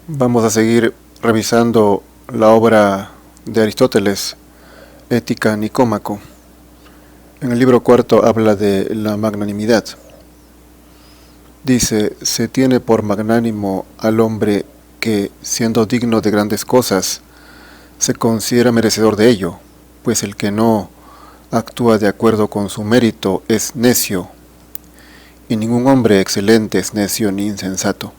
Vamos a seguir revisando la obra de Aristóteles, Ética Nicómaco. En el libro cuarto habla de la magnanimidad. Dice, se tiene por magnánimo al hombre que, siendo digno de grandes cosas, se considera merecedor de ello, pues el que no actúa de acuerdo con su mérito es necio, y ningún hombre excelente es necio ni insensato.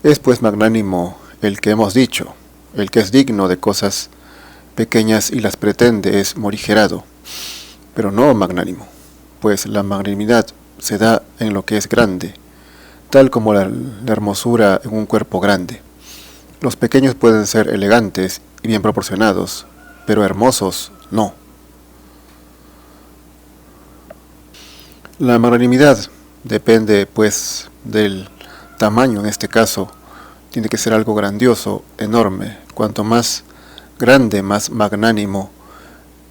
Es pues magnánimo el que hemos dicho, el que es digno de cosas pequeñas y las pretende es morigerado, pero no magnánimo, pues la magnanimidad se da en lo que es grande, tal como la hermosura en un cuerpo grande. Los pequeños pueden ser elegantes y bien proporcionados, pero hermosos no. La magnanimidad depende pues del tamaño. En este caso tiene que ser algo grandioso, enorme. Cuanto más grande, más magnánimo,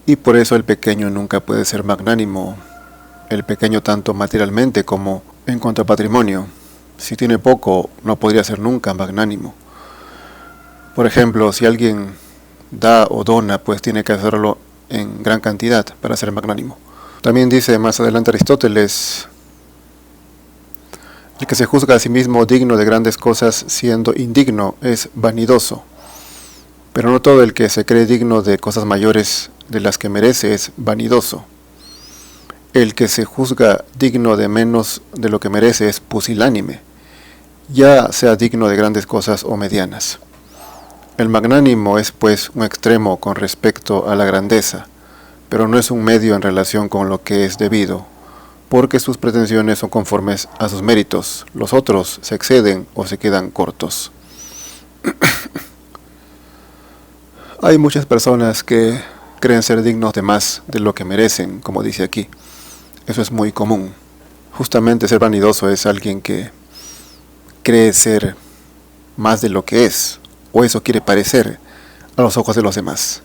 y por eso el pequeño nunca puede ser magnánimo, el pequeño tanto materialmente como en cuanto a patrimonio. Si tiene poco, no podría ser nunca magnánimo. Por ejemplo, si alguien da o dona, pues tiene que hacerlo en gran cantidad para ser magnánimo. También dice más adelante Aristóteles, el que se juzga a sí mismo digno de grandes cosas siendo indigno es vanidoso, pero no todo el que se cree digno de cosas mayores de las que merece es vanidoso. El que se juzga digno de menos de lo que merece es pusilánime, ya sea digno de grandes cosas o medianas. El magnánimo es pues un extremo con respecto a la grandeza, pero no es un medio en relación con lo que es debido, porque sus pretensiones son conformes a sus méritos, los otros se exceden o se quedan cortos. Hay muchas personas que creen ser dignos de más de lo que merecen, como dice aquí. Eso es muy común. Justamente ser vanidoso es alguien que cree ser más de lo que es, o eso quiere parecer a los ojos de los demás.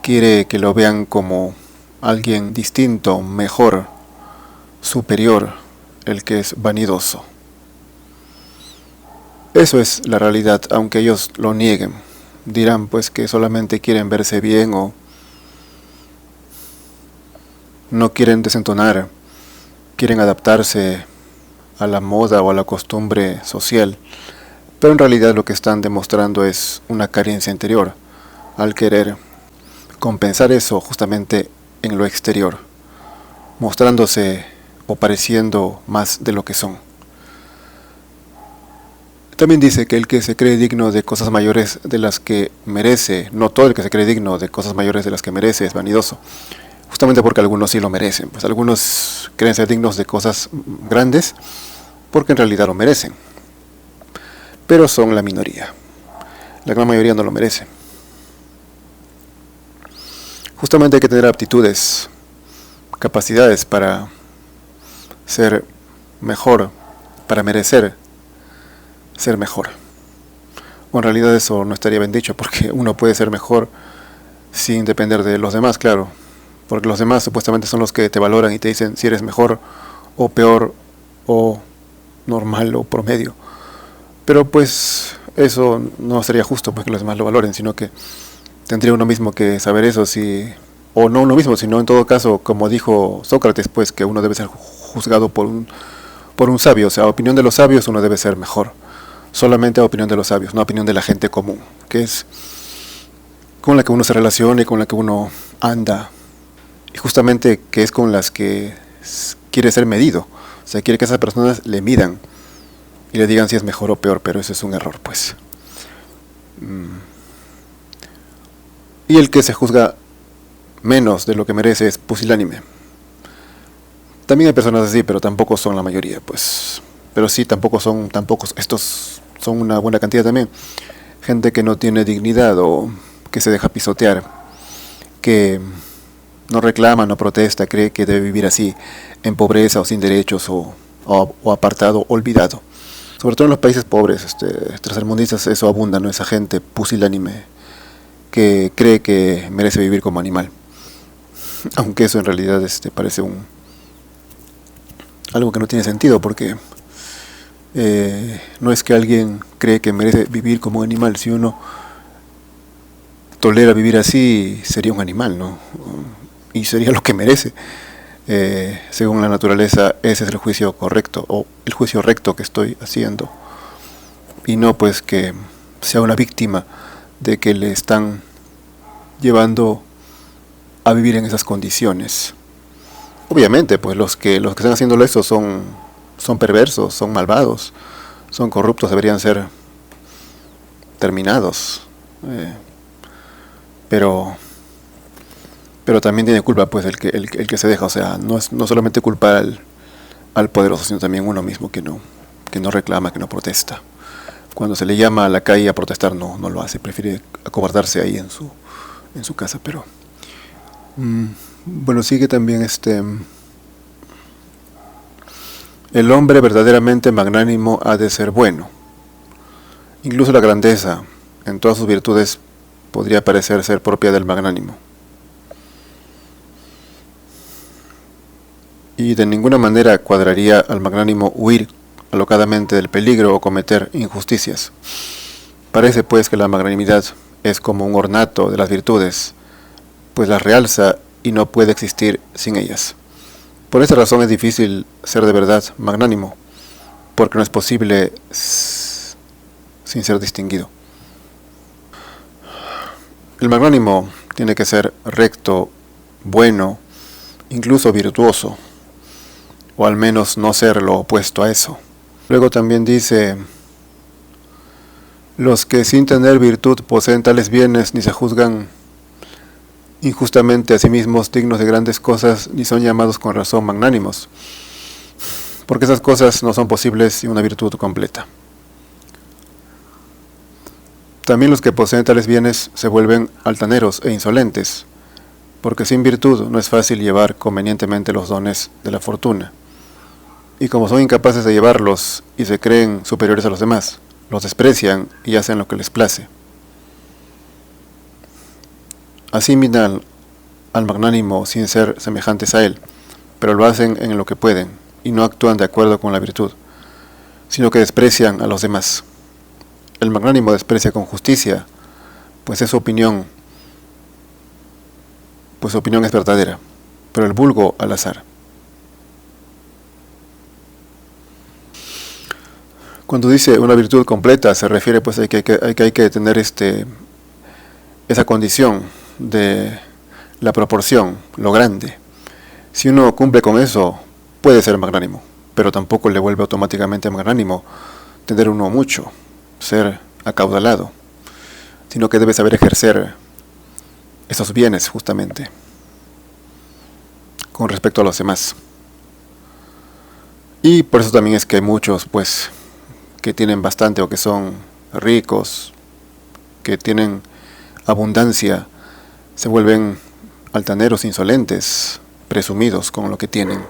Quiere que lo vean como alguien distinto, mejor, superior, el que es vanidoso. Eso es la realidad, aunque ellos lo nieguen. Dirán pues que solamente quieren verse bien o no quieren desentonar, quieren adaptarse a la moda o a la costumbre social, pero en realidad lo que están demostrando es una carencia interior, al querer compensar eso justamente en lo exterior, mostrándose o pareciendo más de lo que son. También dice que el que se cree digno de cosas mayores de las que merece, no todo el que se cree digno de cosas mayores de las que merece es vanidoso, justamente porque algunos sí lo merecen, pues algunos creen ser dignos de cosas grandes porque en realidad lo merecen, pero son la minoría, la gran mayoría no lo merece. Justamente hay que tener aptitudes, capacidades para ser mejor, para merecer ser mejor. O en realidad eso no estaría bien dicho, porque uno puede ser mejor sin depender de los demás, claro, porque los demás supuestamente son los que te valoran y te dicen si eres mejor o peor o normal o promedio. Pero pues eso no sería justo pues que los demás lo valoren, sino que tendría uno mismo que saber eso, o no uno mismo, sino en todo caso, como dijo Sócrates, pues que uno debe ser juzgado por un sabio, o sea, a opinión de los sabios uno debe ser mejor, solamente a opinión de los sabios, no a opinión de la gente común, que es con la que uno se relaciona y con la que uno anda, y justamente que es con las que quiere ser medido, o sea, quiere que esas personas le midan y le digan si es mejor o peor, pero eso es un error, pues. Y el que se juzga menos de lo que merece es pusilánime. También hay personas así, pero tampoco son la mayoría, pues. Pero sí, tampoco estos son una buena cantidad también. Gente que no tiene dignidad o que se deja pisotear, que no reclama, no protesta, cree que debe vivir así, en pobreza o sin derechos o apartado, olvidado. Sobre todo en los países pobres, tercermundistas, eso abunda, ¿no? Esa gente pusilánime que cree que merece vivir como animal. Aunque eso en realidad parece algo que no tiene sentido, porque No es que alguien cree que merece vivir como un animal. Si uno tolera vivir así, sería un animal, ¿no? Y sería lo que merece. Según la naturaleza, ese es el juicio correcto, o el juicio recto que estoy haciendo. Y no pues que sea una víctima de que le están llevando a vivir en esas condiciones. Obviamente, pues los que están haciéndolo eso son perversos, son malvados, son corruptos, deberían ser terminados. Eh, pero también tiene culpa pues el que se deja. O sea, no solamente culpar al poderoso, sino también uno mismo que no reclama, que no protesta. Cuando se le llama a la calle a protestar, no lo hace, prefiere acobardarse ahí en su casa. Pero bueno, sigue también el hombre verdaderamente magnánimo ha de ser bueno. Incluso la grandeza, en todas sus virtudes, podría parecer ser propia del magnánimo. Y de ninguna manera cuadraría al magnánimo huir alocadamente del peligro o cometer injusticias. Parece pues que la magnanimidad es como un ornato de las virtudes, pues las realza y no puede existir sin ellas. Por esa razón es difícil ser de verdad magnánimo, porque no es posible sin ser distinguido. El magnánimo tiene que ser recto, bueno, incluso virtuoso, o al menos no ser lo opuesto a eso. Luego también dice: los que sin tener virtud poseen tales bienes, ni se juzgan injustamente a sí mismos dignos de grandes cosas, ni son llamados con razón magnánimos, porque esas cosas no son posibles sin una virtud completa. También los que poseen tales bienes se vuelven altaneros e insolentes, porque sin virtud no es fácil llevar convenientemente los dones de la fortuna. Y como son incapaces de llevarlos y se creen superiores a los demás, los desprecian y hacen lo que les place. Así miran al magnánimo sin ser semejantes a él, pero lo hacen en lo que pueden y no actúan de acuerdo con la virtud, sino que desprecian a los demás. El magnánimo desprecia con justicia, pues su opinión es verdadera, pero el vulgo al azar. Cuando dice una virtud completa, se refiere pues a que hay que tener esa condición de la proporción, lo grande. Si uno cumple con eso, puede ser magnánimo, pero tampoco le vuelve automáticamente magnánimo tener uno mucho, ser acaudalado, sino que debe saber ejercer esos bienes justamente con respecto a los demás. Y por eso también es que hay muchos pues que tienen bastante o que son ricos, que tienen abundancia, se vuelven altaneros, insolentes, presumidos con lo que tienen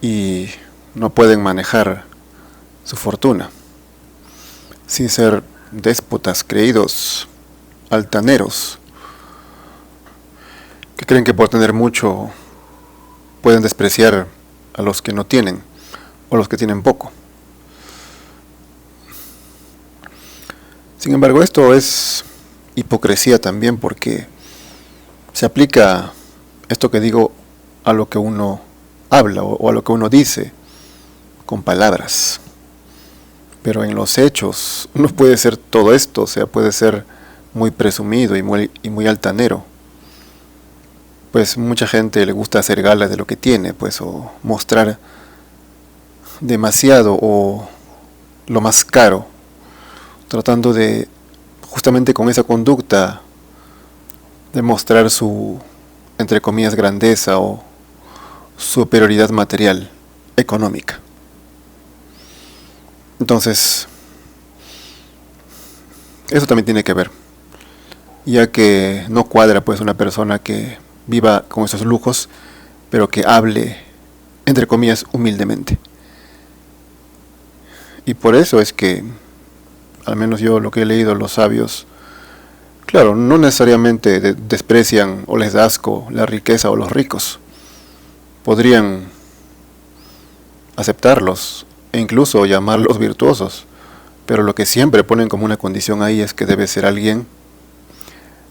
y no pueden manejar su fortuna sin ser déspotas, creídos, altaneros, que creen que por tener mucho pueden despreciar a los que no tienen o los que tienen poco. Sin embargo, esto es hipocresía también, porque se aplica esto que digo a lo que uno habla o a lo que uno dice con palabras. Pero en los hechos no puede ser todo esto, o sea, puede ser muy presumido y muy altanero. Pues mucha gente le gusta hacer gala de lo que tiene, pues, o mostrar demasiado o lo más caro, tratando de, justamente con esa conducta, demostrar su, entre comillas, grandeza o superioridad material, económica. Entonces, eso también tiene que ver, ya que no cuadra pues una persona que viva con esos lujos, pero que hable, entre comillas, humildemente. Y por eso es que, al menos yo lo que he leído, los sabios, claro, no necesariamente desprecian o les da asco la riqueza o los ricos. Podrían aceptarlos e incluso llamarlos virtuosos, pero lo que siempre ponen como una condición ahí es que debe ser alguien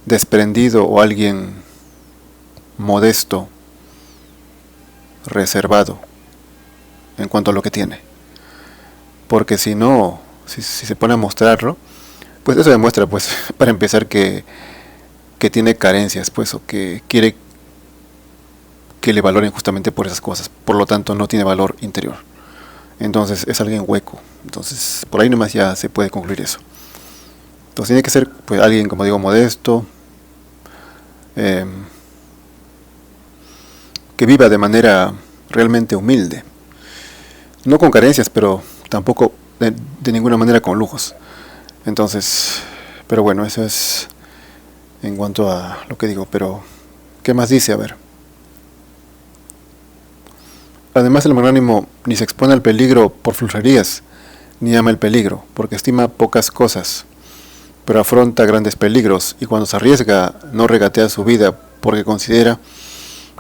desprendido o alguien modesto, reservado en cuanto a lo que tiene. Porque si no, si se pone a mostrarlo, pues eso demuestra, pues, para empezar que tiene carencias, pues, o que quiere que le valoren justamente por esas cosas. Por lo tanto, no tiene valor interior. Entonces es alguien hueco. Entonces, por ahí nomás ya se puede concluir eso. Entonces tiene que ser, pues, alguien, como digo, modesto, que viva de manera realmente humilde. No con carencias, pero tampoco de ninguna manera con lujos. Entonces, pero bueno, eso es en cuanto a lo que digo. Pero, ¿qué más dice? A ver. Además, el magnánimo ni se expone al peligro por florrerías, ni ama el peligro, porque estima pocas cosas, pero afronta grandes peligros, y cuando se arriesga no regatea su vida, porque considera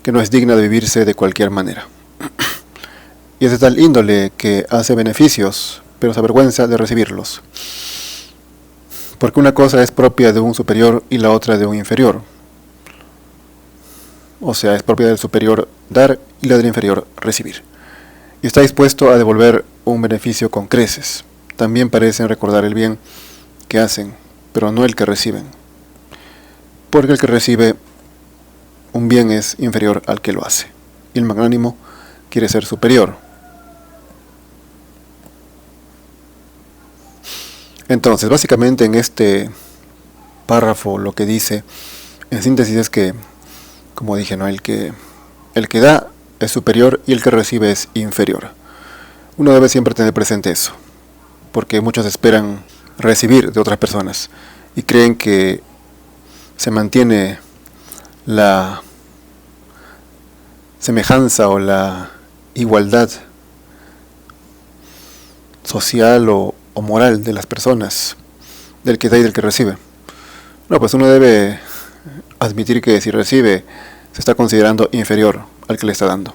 que no es digna de vivirse de cualquier manera. Y es de tal índole que hace beneficios, pero se avergüenza de recibirlos. Porque una cosa es propia de un superior y la otra de un inferior. O sea, es propia del superior dar y la del inferior recibir. Y está dispuesto a devolver un beneficio con creces. También parecen recordar el bien que hacen, pero no el que reciben. Porque el que recibe un bien es inferior al que lo hace. Y el magnánimo quiere ser superior. Entonces, básicamente en este párrafo lo que dice, en síntesis, es que, como dije, ¿no? El que da es superior y el que recibe es inferior. Uno debe siempre tener presente eso, porque muchos esperan recibir de otras personas y creen que se mantiene la semejanza o la igualdad social o moral de las personas, del que da y del que recibe. No, pues uno debe admitir que si recibe, se está considerando inferior al que le está dando.